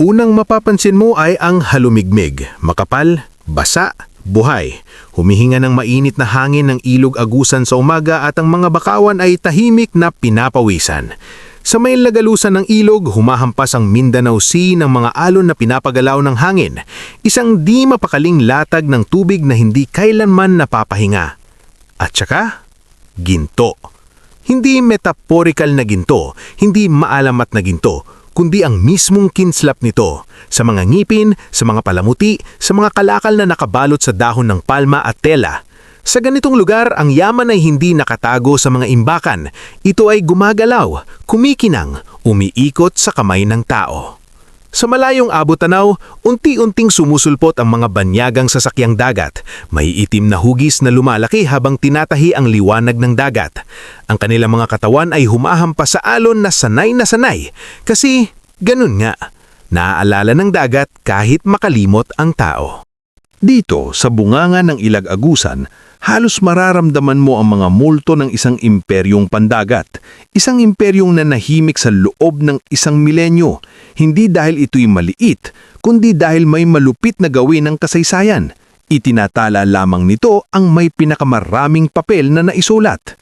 Unang mapapansin mo ay ang halumigmig, makapal, basa, buhay. Humihinga ng mainit na hangin ng ilog agusan sa umaga at ang mga bakawan ay tahimik na pinapawisan. Sa may lagalusan ng ilog, humahampas ang Mindanao Sea ng mga alon na pinapagalaw ng hangin. Isang di mapakaling latag ng tubig na hindi kailanman napapahinga. At saka, ginto. Hindi metaphorical na ginto, hindi maalamat na ginto, kundi ang mismong kinslap nito sa mga ngipin, sa mga palamuti, sa mga kalakal na nakabalot sa dahon ng palma at tela. Sa ganitong lugar, ang yaman ay hindi nakatago sa mga imbakan. Ito ay gumagalaw, kumikinang, umiikot sa kamay ng tao. Sa malayong abot-tanaw, unti-unting sumusulpot ang mga banyagang sasakyang dagat. May itim na hugis na lumalaki habang tinatahi ang liwanag ng dagat. Ang kanilang mga katawan ay humahampas sa alon na sanay. Kasi ganun nga, naaalala ng dagat kahit makalimot ang tao. Dito, sa bunganga ng Ilag Agusan, halos mararamdaman mo ang mga multo ng isang imperyong pandagat. Isang imperyong nanahimik sa loob ng isang milenyo. Hindi dahil ito'y maliit, kundi dahil may malupit na gawin ng kasaysayan. Itinatala lamang nito ang may pinakamaraming papel na naisulat.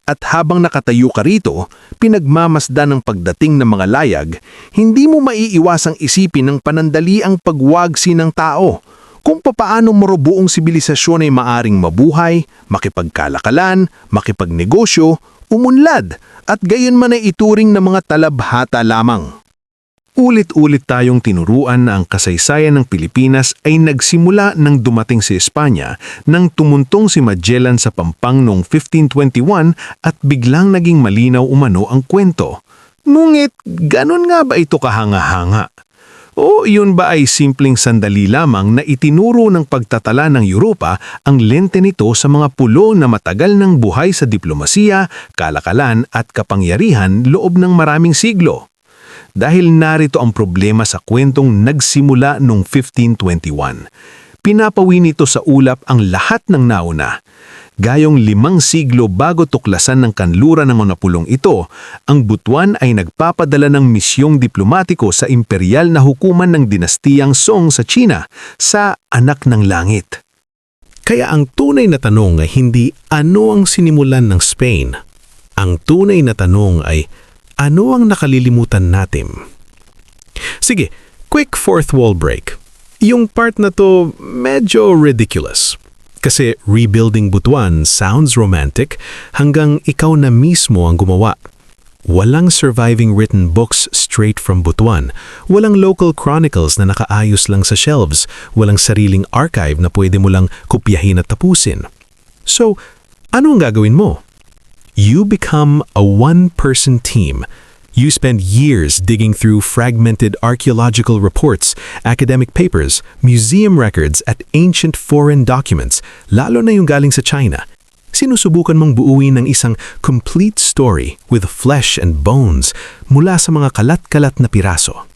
At habang nakatayo ka rito, pinagmamasdan ng pagdating ng mga layag, hindi mo maiiwasang isipin ng panandaliang pagwagsi ng tao. Kung papaano marobuong sibilisasyon ay maaring mabuhay, makipagkalakalan, makipagnegosyo, umunlad, at gayon man ay ituring na mga talabhata lamang. Ulit-ulit tayong tinuruan na ang kasaysayan ng Pilipinas ay nagsimula nang dumating si Espanya nang tumuntong si Magellan sa Pampang noong 1521 at biglang naging malinaw umano ang kwento. Ngunit, ganun nga ba ito kahanga-hanga? O iyon ba ay simpleng sandali lamang na itinuro ng pagtatala ng Europa ang lente nito sa mga pulo na matagal ng buhay sa diplomasiya, kalakalan at kapangyarihan loob ng maraming siglo? Dahil narito ang problema sa kwentong nagsimula noong 1521. Pinapawi nito sa ulap ang lahat ng nauna. Gayong 5 siglo bago tuklasan ng kanluran ng mga pulong ito, ang Butuan ay nagpapadala ng misyong diplomatiko sa imperial na hukuman ng dinastiyang Song sa China, sa Anak ng Langit. Kaya ang tunay na tanong ay hindi ano ang sinimulan ng Spain. Ang tunay na tanong ay ano ang nakalilimutan natin? Sige, quick fourth wall break. Yung part na to medyo ridiculous. Kasi rebuilding Butuan sounds romantic hanggang ikaw na mismo ang gumawa. Walang surviving written books straight from Butuan. Walang local chronicles na nakaayos lang sa shelves. Walang sariling archive na pwede mo lang kopyahin at tapusin. So, ano ang gagawin mo? You become a one-person team. You spend years digging through fragmented archaeological reports, academic papers, museum records at ancient foreign documents, lalo na yung galing sa China. Sinusubukan mong buuin ng isang complete story with flesh and bones mula sa mga kalat-kalat na piraso.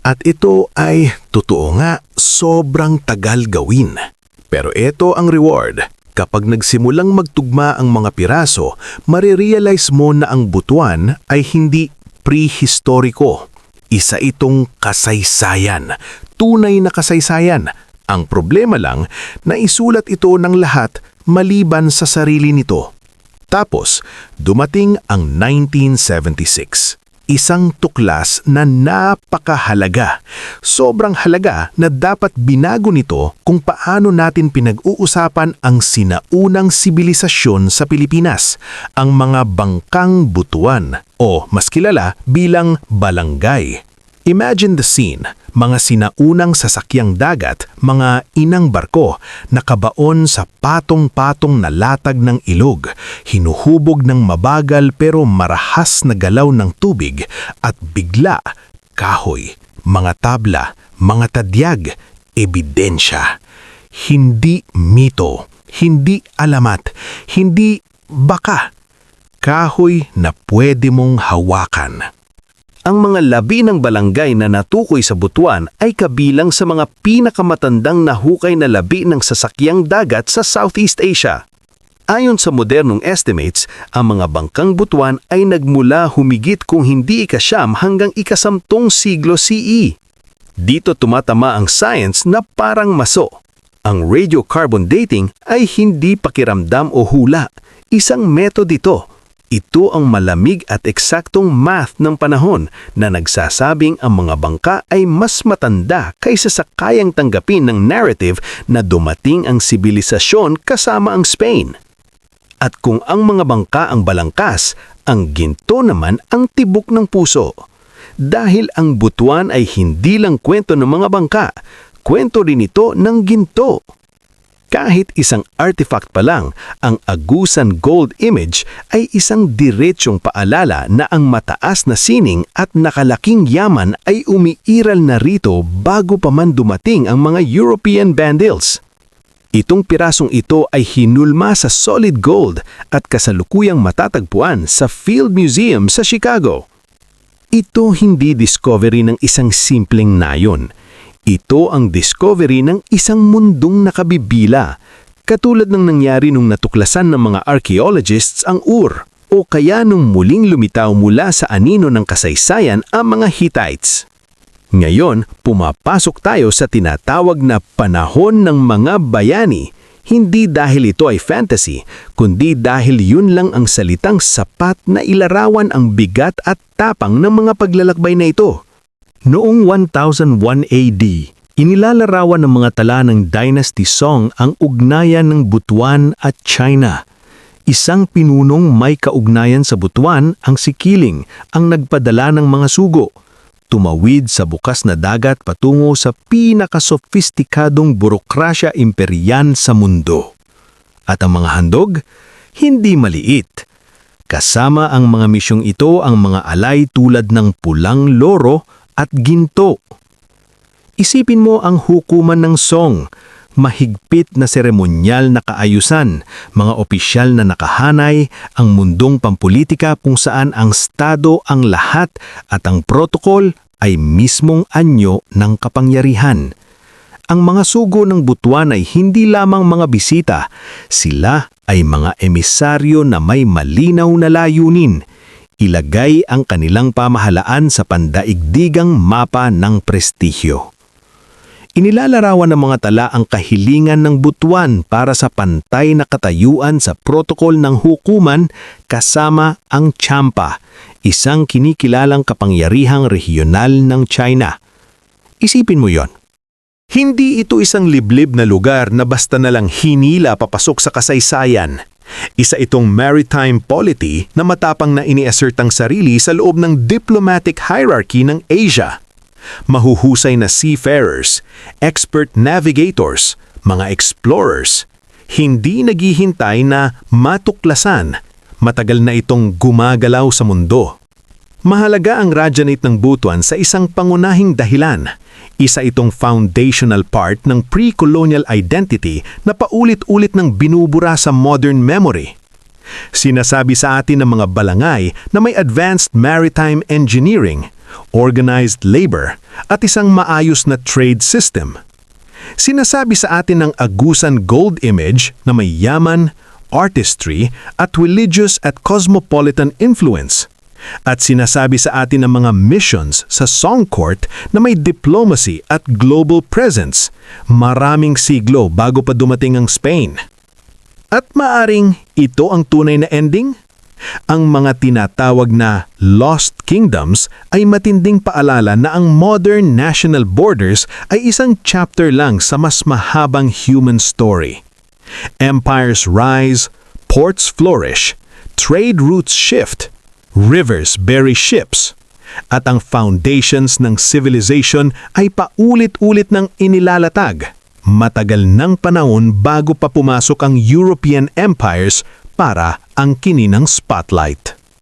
At ito ay, totoo nga, sobrang tagal gawin. Pero ito ang reward. Kapag nagsimulang magtugma ang mga piraso, marirealize mo na ang Butuan ay hindi prehistoriko. Isa itong kasaysayan. Tunay na kasaysayan. Ang problema lang, naisulat ito ng lahat maliban sa sarili nito. Tapos, dumating ang 1976. Isang tuklas na napakahalaga. Sobrang halaga na dapat binago nito kung paano natin pinag-uusapan ang sinaunang sibilisasyon sa Pilipinas, ang mga bangkang Butuan o mas kilala bilang balangay. Imagine the scene, mga sinaunang sasakyang dagat, mga inang barko, nakabaon sa patong-patong na latag ng ilog, hinuhubog ng mabagal pero marahas na galaw ng tubig, at bigla, kahoy, mga tabla, mga tadyag, ebidensya. Hindi mito, hindi alamat, hindi baka. Kahoy na pwede mong hawakan. Ang mga labi ng balangay na natukoy sa Butuan ay kabilang sa mga pinakamatandang nahukay na labi ng sasakyang dagat sa Southeast Asia. Ayon sa modernong estimates, ang mga bangkang Butuan ay nagmula humigit kung hindi ika-9 hanggang ika-10 siglo CE. Dito tumatama ang science na parang maso. Ang radiocarbon dating ay hindi pakiramdam o hula. Isang method ito. Ito ang malamig at eksaktong math ng panahon na nagsasabing ang mga bangka ay mas matanda kaysa sa kayang tanggapin ng narrative na dumating ang sibilisasyon kasama ang Spain. At kung ang mga bangka ang balangkas, ang ginto naman ang tibok ng puso. Dahil ang Butuan ay hindi lang kwento ng mga bangka, kwento rin ito ng ginto. Kahit isang artifact pa lang, ang Agusan Gold Image ay isang diretsyong paalala na ang mataas na sining at nakalaking yaman ay umiiral na rito bago pa man dumating ang mga European Vandals. Itong pirasong ito ay hinulma sa solid gold at kasalukuyang matatagpuan sa Field Museum sa Chicago. Ito hindi discovery ng isang simpleng nayon. Ito ang discovery ng isang mundong nakabibila, katulad ng nangyari nung natuklasan ng mga archaeologists ang Ur, o kaya nung muling lumitaw mula sa anino ng kasaysayan ang mga Hittites. Ngayon, pumapasok tayo sa tinatawag na panahon ng mga bayani, hindi dahil ito ay fantasy, kundi dahil yun lang ang salitang sapat na ilarawan ang bigat at tapang ng mga paglalakbay na ito. Noong 1001 AD, inilalarawan ng mga tala ng Dynasty Song ang ugnayan ng Butuan at China. Isang pinunong may kaugnayan sa Butuan, ang si Qiling, ang nagpadala ng mga sugo. Tumawid sa bukas na dagat patungo sa pinakasofistikadong burokrasya imperyan sa mundo. At ang mga handog, hindi maliit. Kasama ang mga misyong ito ang mga alay tulad ng pulang loro at ginto. Isipin mo ang hukuman ng Song, mahigpit na seremonyal na kaayusan, mga opisyal na nakahanay, ang mundong pampolitika kung saan ang estado ang lahat at ang protokol ay mismong anyo ng kapangyarihan. Ang mga sugo ng Butuan ay hindi lamang mga bisita, sila ay mga emisaryo na may malinaw na layunin. Ilagay ang kanilang pamahalaan sa pandaigdigang mapa ng prestihyo. Inilalarawan ng mga tala ang kahilingan ng Butuan para sa pantay na katayuan sa protokol ng hukuman kasama ang Champa, isang kinikilalang kapangyarihang regional ng China. Isipin mo yon. Hindi ito isang liblib na lugar na basta na lang hinila papasok sa kasaysayan. Isa itong maritime polity na matapang na ini-assert ang sarili sa loob ng diplomatic hierarchy ng Asia. Mahuhusay na seafarers, expert navigators, mga explorers, hindi naghihintay na matuklasan. Matagal na itong gumagalaw sa mundo. Mahalaga ang Rajanate ng Butuan sa isang pangunahing dahilan. Isa itong foundational part ng pre-colonial identity na paulit-ulit nang binubura sa modern memory. Sinasabi sa atin ng mga balangay na may advanced maritime engineering, organized labor, at isang maayos na trade system. Sinasabi sa atin ng Agusan Gold Image na may yaman, artistry, at religious at cosmopolitan influence. At sinasabi sa atin ng mga missions sa Song Court na may diplomacy at global presence, maraming siglo bago pa dumating ang Spain. At maaring ito ang tunay na ending? Ang mga tinatawag na Lost Kingdoms ay matinding paalala na ang modern national borders ay isang chapter lang sa mas mahabang human story. Empires rise, ports flourish, trade routes shift, rivers bury ships, at ang foundations ng civilization ay paulit-ulit ng inilalatag. Matagal ng panahon bago pa pumasok ang European empires para ang kininang spotlight.